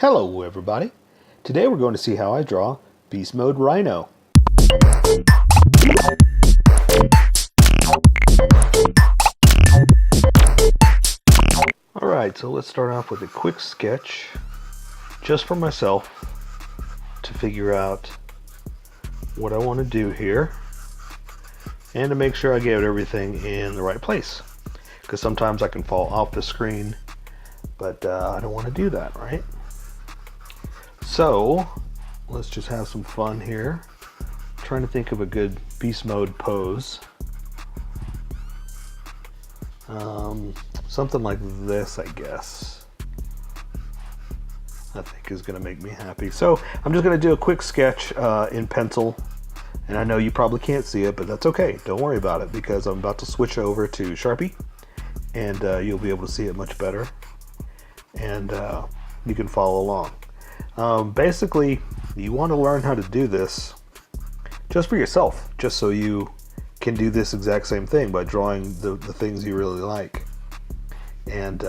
Hello everybody! Today we're going to see how I draw Beast Mode Rhino. Alright, so let's start off with a quick sketch just for myself to figure out what I want to do here and to make sure I get everything in the right place, because sometimes I can fall off the screen, but I don't want to do that, right? So let's just have some fun here. I'm trying to think of a good beast mode pose. Something like this, I guess, I think is going to make me happy. So I'm just going to do a quick sketch in pencil, and I know you probably can't see it, but that's okay. Don't worry about it, because I'm about to switch over to Sharpie, and you'll be able to see it much better, and you can follow along. Basically, you want to learn how to do this just for yourself, just so you can do this exact same thing by drawing the things you really like, and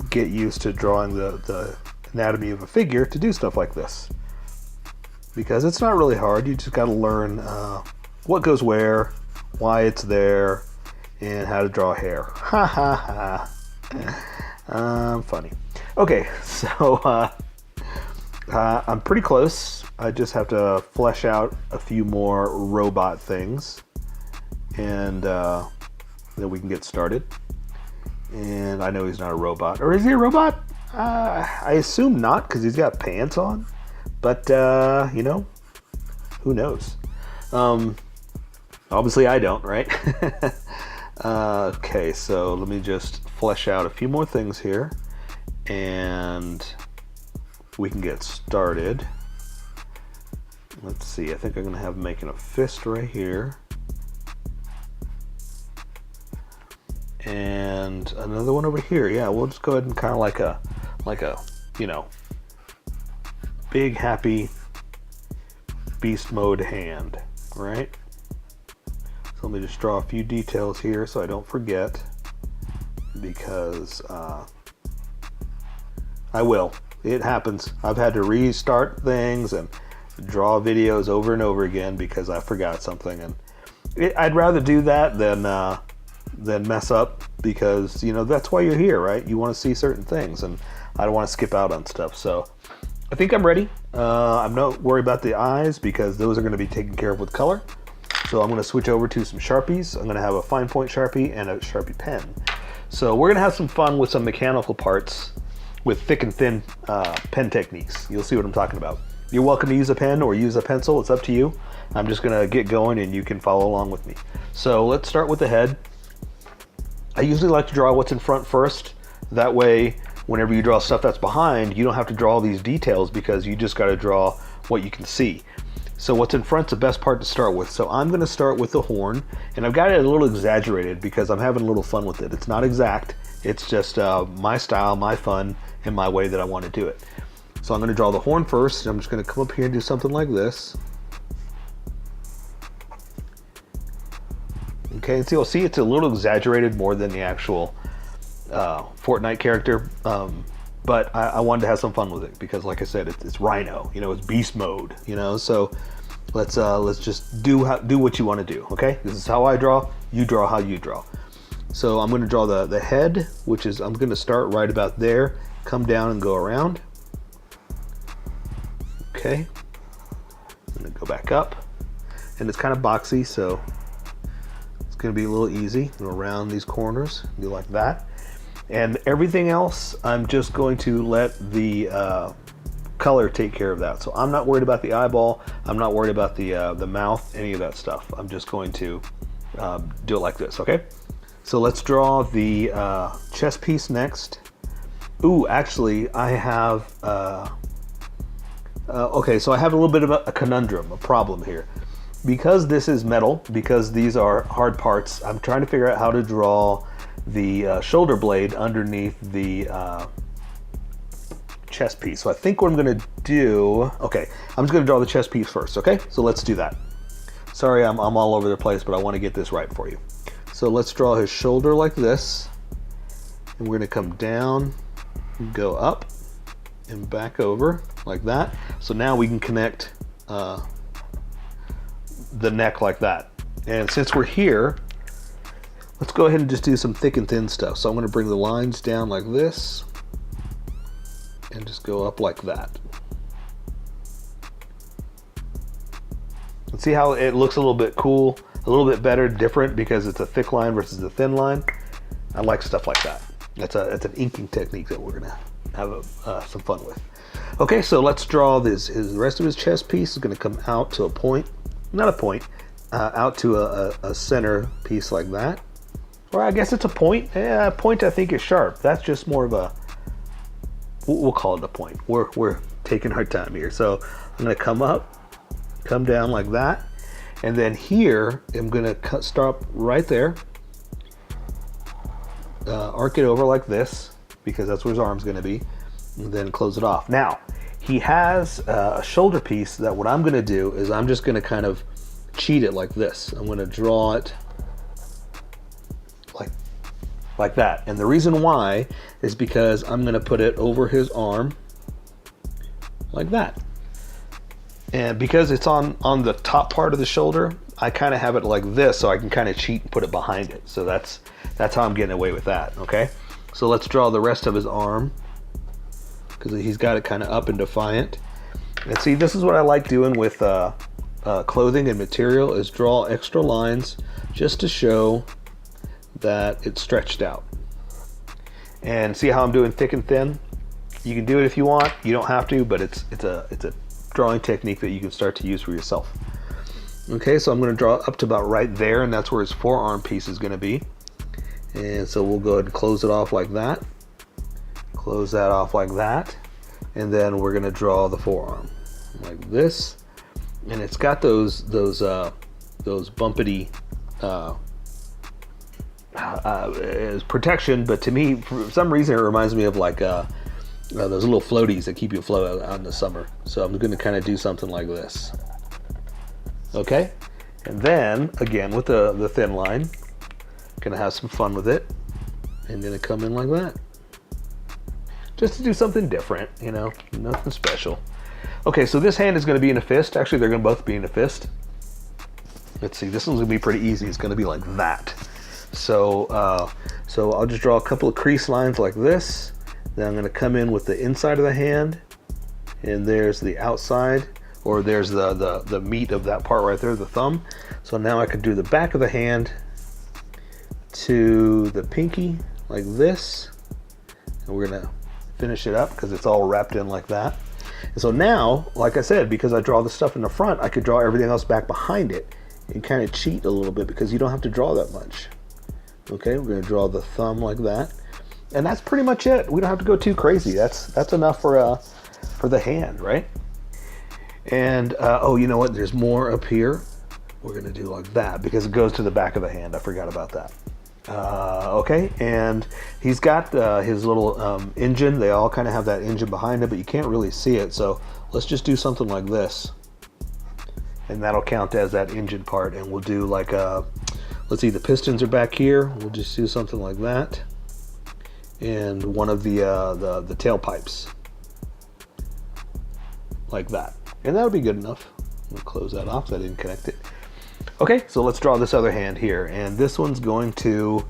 get used to drawing the anatomy of a figure to do stuff like this, because it's not really hard. You just got to learn what goes where, why it's there, and how to draw hair. Ha ha ha. Funny. Okay, so I'm pretty close. I just have to flesh out a few more robot things, and then we can get started. And I know he's not a robot. Or is he a robot? I assume not, because he's got pants on. But, you know, who knows? Obviously I don't, right? Okay, so let me just flesh out a few more things here, and we can get started. Let's see, I think I'm gonna have him making a fist right here, and another one over here. Yeah, we'll just go ahead and kind of like a you know, big happy beast mode hand, right? So let me just draw a few details here so I don't forget, because I will. It happens. I've had to restart things and draw videos over and over again because I forgot something, and I'd rather do that than mess up, because, you know, that's why you're here, right? You want to see certain things, and I don't want to skip out on stuff. So I think I'm ready. I'm not worried about the eyes, because those are going to be taken care of with color. So I'm going to switch over to some Sharpies. I'm going to have a fine point Sharpie and a Sharpie pen. So we're going to have some fun with some mechanical parts with thick and thin pen techniques. You'll see what I'm talking about. You're welcome to use a pen or use a pencil. It's up to you. I'm just going to get going, and you can follow along with me. So let's start with the head. I usually like to draw what's in front first. That way, whenever you draw stuff that's behind, you don't have to draw all these details, because you just got to draw what you can see. So what's in front's the best part to start with. So I'm going to start with the horn, and I've got it a little exaggerated because I'm having a little fun with it. It's not exact. It's just my style, my fun, and my way that I want to do it. So I'm going to draw the horn first, and I'm just going to come up here and do something like this. Okay, and so you'll see it's a little exaggerated more than the actual Fortnite character, but I wanted to have some fun with it, because, like I said, it's Rhino. You know, it's beast mode. You know, so let's just do what you want to do. Okay, this is how I draw. You draw how you draw. So I'm going to draw the head, which is, I'm going to start right about there, come down and go around. Okay, I'm going to go back up, and it's kind of boxy, so it's going to be a little easy. Go around these corners, do like that. And everything else, I'm just going to let the color take care of that. So I'm not worried about the eyeball. I'm not worried about the mouth, any of that stuff. I'm just going to do it like this, okay? So let's draw the chest piece next. Ooh, actually, I have, okay, so I have a little bit of a conundrum, a problem here. Because this is metal, because these are hard parts, I'm trying to figure out how to draw the shoulder blade underneath the chest piece. So I think what I'm going to do, okay, I'm just going to draw the chest piece first, okay? So let's do that. Sorry, I'm all over the place, but I want to get this right for you. So let's draw his shoulder like this, and we're going to come down, go up, and back over like that. So now we can connect the neck like that. And since we're here, let's go ahead and just do some thick and thin stuff. So I'm going to bring the lines down like this and just go up like that. And see how it looks a little bit cool, a little bit better, different, because it's a thick line versus a thin line. I like stuff like that. That's an inking technique that we're going to have some fun with. Okay, so let's draw this. The rest of his chest piece is going to come out to a point, not a point, out to a center piece like that. Or I guess it's a point. Yeah, a point I think is sharp. That's just more of a, we'll call it a point. We're taking our time here. So I'm going to come up, come down like that. And then here, I'm going to stop right there. Arc it over like this, because that's where his arm's going to be. And then close it off. Now, he has a shoulder piece that what I'm going to do is I'm just going to kind of cheat it like this. I'm going to draw it like that. And the reason why is because I'm going to put it over his arm like that. And because it's on the top part of the shoulder, I kind of have it like this, so I can kind of cheat and put it behind it. So that's how I'm getting away with that, okay? So let's draw the rest of his arm, because he's got it kind of up and defiant. And see, this is what I like doing with clothing and material, is draw extra lines just to show that it's stretched out. And see how I'm doing thick and thin? You can do it if you want. You don't have to, but it's a drawing technique that you can start to use for yourself. Okay, so I'm going to draw up to about right there, and that's where his forearm piece is going to be. And so we'll go ahead and close it off like that. Close that off like that. And then we're going to draw the forearm like this. And it's got those bumpity as protection, but to me, for some reason, it reminds me of like those little floaties that keep you afloat out in the summer. So I'm going to kind of do something like this. Okay, and then again with the thin line, gonna have some fun with it, and gonna come in like that, just to do something different, you know, nothing special. Okay, so this hand is going to be in a fist. Actually, they're going to both be in a fist. Let's see, this one's going to be pretty easy. It's going to be like that. So I'll just draw a couple of crease lines like this. Then I'm going to come in with the inside of the hand, and there's the outside, or there's the meat of that part right there, the thumb. So now I could do the back of the hand to the pinky like this, and we're going to finish it up because it's all wrapped in like that. And so now, like I said, because I draw the stuff in the front, I could draw everything else back behind it and kind of cheat a little bit, because you don't have to draw that much. Okay, we're going to draw the thumb like that, and that's pretty much it. We don't have to go too crazy. That's enough for the hand, right? And oh, you know what? There's more up here. We're going to do like that because it goes to the back of the hand. I forgot about that. Okay, and he's got his little engine. They all kind of have that engine behind it, but you can't really see it. So let's just do something like this, and that'll count as that engine part. And we'll do like let's see, the pistons are back here. We'll just do something like that, and one of the tailpipes like that, and that'll be good enough. We'll close that off so I didn't connect it. Okay, so let's draw this other hand here, and this one's going to,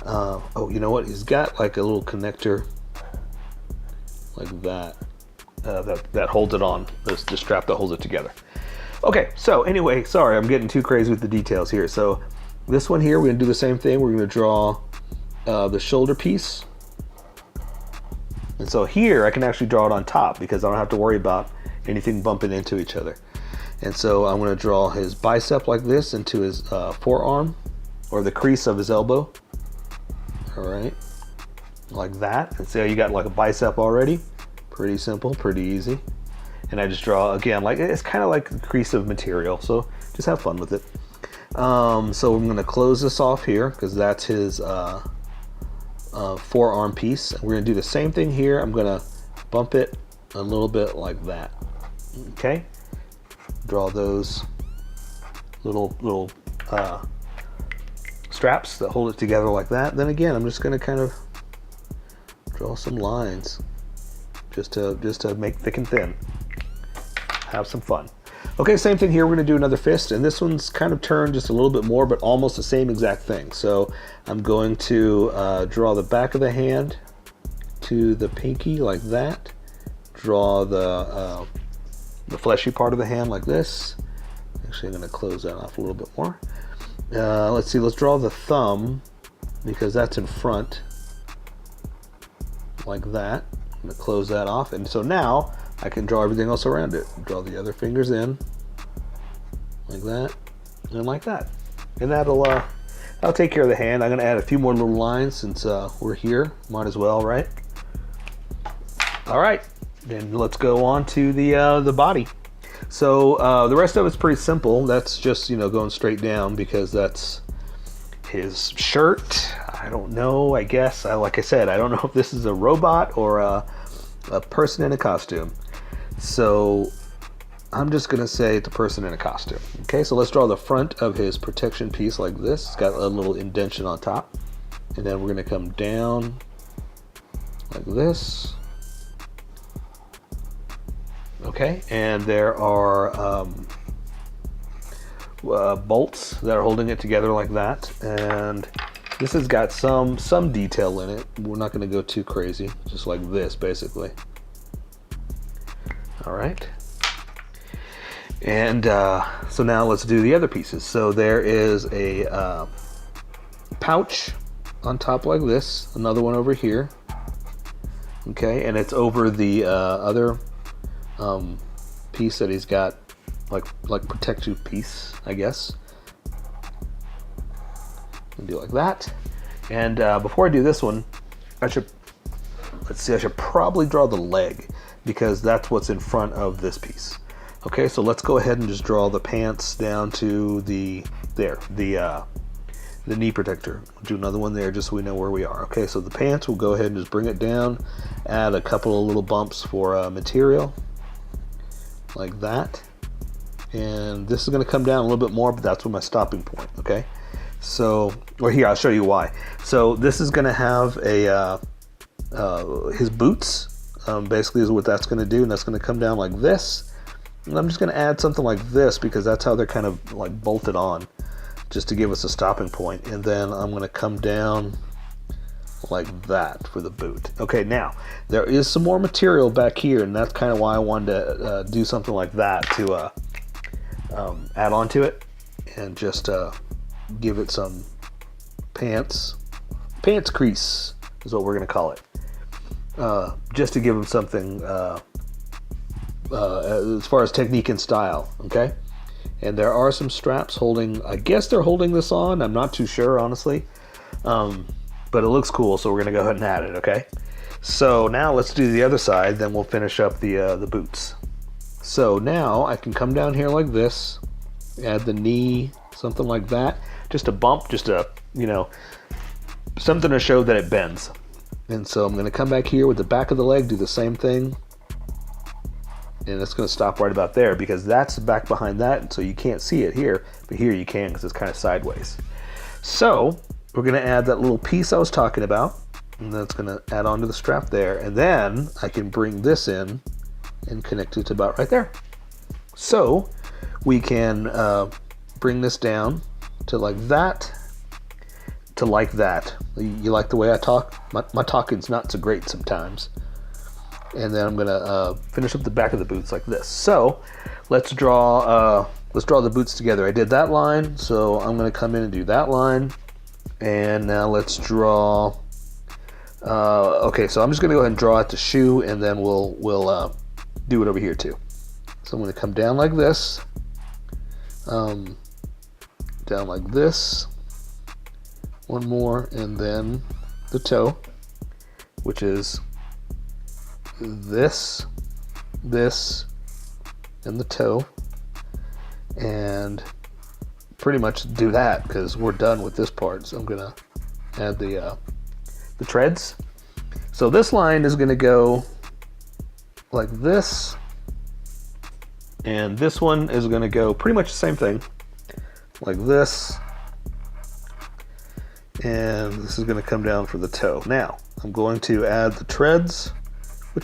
oh, you know what? He's got like a little connector like that, that holds it on, the strap that holds it together. Okay, so anyway, sorry, I'm getting too crazy with the details here. So this one here, we're gonna do the same thing. We're gonna draw the shoulder piece. And so here, I can actually draw it on top because I don't have to worry about anything bumping into each other. And so I'm going to draw his bicep like this into his forearm, or the crease of his elbow. All right, like that. And see how you got like a bicep already? Pretty simple, pretty easy. And I just draw again, like it's kind of like the crease of material. So just have fun with it. So I'm going to close this off here because that's his forearm piece. And we're going to do the same thing here. I'm going to bump it a little bit like that. Okay. Draw those little straps that hold it together like that. Then again, I'm just going to kind of draw some lines just to make thick and thin. Have some fun. Okay, same thing here. We're going to do another fist, and this one's kind of turned just a little bit more, but almost the same exact thing. So I'm going to draw the back of the hand to the pinky like that. Draw the fleshy part of the hand like this. Actually, I'm going to close that off a little bit more. Let's see. Let's draw the thumb because that's in front like that. I'm going to close that off, and so now I can draw everything else around it. Draw the other fingers in like that and like that, and that'll take care of the hand. I'm going to add a few more little lines since we're here. Might as well, right? All right, then let's go on to the body. So the rest of it's pretty simple. That's just, you know, going straight down because that's his shirt. I don't know. I guess like I said, I don't know if this is a robot or a person in a costume. So I'm just gonna say it's a person in a costume. Okay, so let's draw the front of his protection piece like this. It's got a little indentation on top, and then we're gonna come down like this. Okay, and there are bolts that are holding it together like that, and this has got some detail in it. We're not going to go too crazy, just like this basically. All right, and so now let's do the other pieces. So there is a pouch on top like this, another one over here. Okay, and it's over the other piece that he's got, like protective piece, I guess. And do like that. And before I do this one, I should probably draw the leg because that's what's in front of this piece. Okay, so let's go ahead and just draw the pants down to the knee protector. Do another one there just so we know where we are. Okay, so the pants, we'll go ahead and just bring it down, add a couple of little bumps for material like that, and this is going to come down a little bit more, but that's my stopping point. Okay, so, or here, I'll show you why. So this is going to have a his boots basically is what that's going to do, and that's going to come down like this, and I'm just going to add something like this because that's how they're kind of like bolted on, just to give us a stopping point. And then I'm going to come down like that for the boot. Okay, now there is some more material back here, and that's kind of why I wanted to do something like that to add on to it and just give it some pants crease is what we're going to call it, just to give them something as far as technique and style. Okay, and there are some straps holding, I guess they're holding this on, I'm not too sure honestly, but it looks cool, so we're gonna go ahead and add it. Okay, so now let's do the other side, then we'll finish up the boots. So now I can come down here like this, add the knee, something like that, just a bump, just a, you know, something to show that it bends. And so I'm gonna come back here with the back of the leg, do the same thing, and it's going to stop right about there because that's the back behind that, so you can't see it here, but here you can because it's kind of sideways. So we're going to add that little piece I was talking about, and that's going to add onto the strap there, and then I can bring this in and connect it to about right there. So we can bring this down to like that, to like that. You like the way I talk? My talking's not so great sometimes. And then I'm gonna finish up the back of the boots like this. So let's draw the boots together. I did that line, so I'm gonna come in and do that line. And now let's draw. Okay, so I'm just gonna go ahead and draw out the shoe, and then we'll do it over here too. So I'm gonna come down like this, down like this, one more, and then the toe, which is this, and the toe, and pretty much do that because we're done with this part. So I'm gonna add the treads. So this line is gonna go like this, and this one is gonna go pretty much the same thing, like this, and this is gonna come down for the toe. Now I'm going to add the treads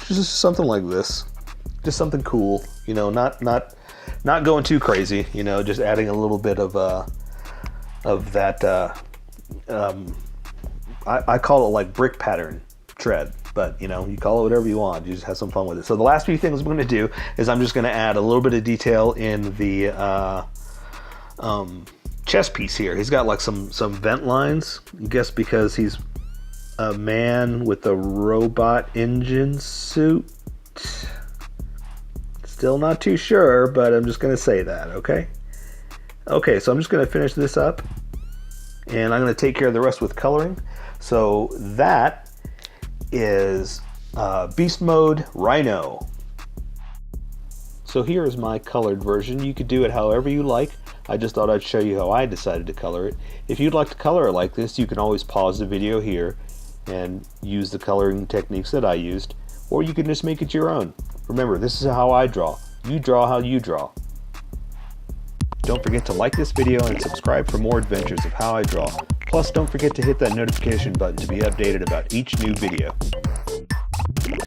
which is just something like this. Just something cool, you know, not going too crazy, you know, just adding a little bit of that, I call it like brick pattern tread, but you know, you call it whatever you want. You just have some fun with it. So the last few things I'm going to do is I'm just going to add a little bit of detail in the chest piece here. He's got like some vent lines, I guess because he's a man with a robot engine suit. Still not too sure, but I'm just going to say that, okay? Okay, so I'm just going to finish this up, and I'm going to take care of the rest with coloring. So that is Beast Mode Rhino. So here is my colored version. You could do it however you like. I just thought I'd show you how I decided to color it. If you'd like to color it like this, you can always pause the video here and use the coloring techniques that I used, or you can just make it your own. Remember, this is how I draw. You draw how you draw. Don't forget to like this video and subscribe for more adventures of how I draw. Plus, don't forget to hit that notification button to be updated about each new video.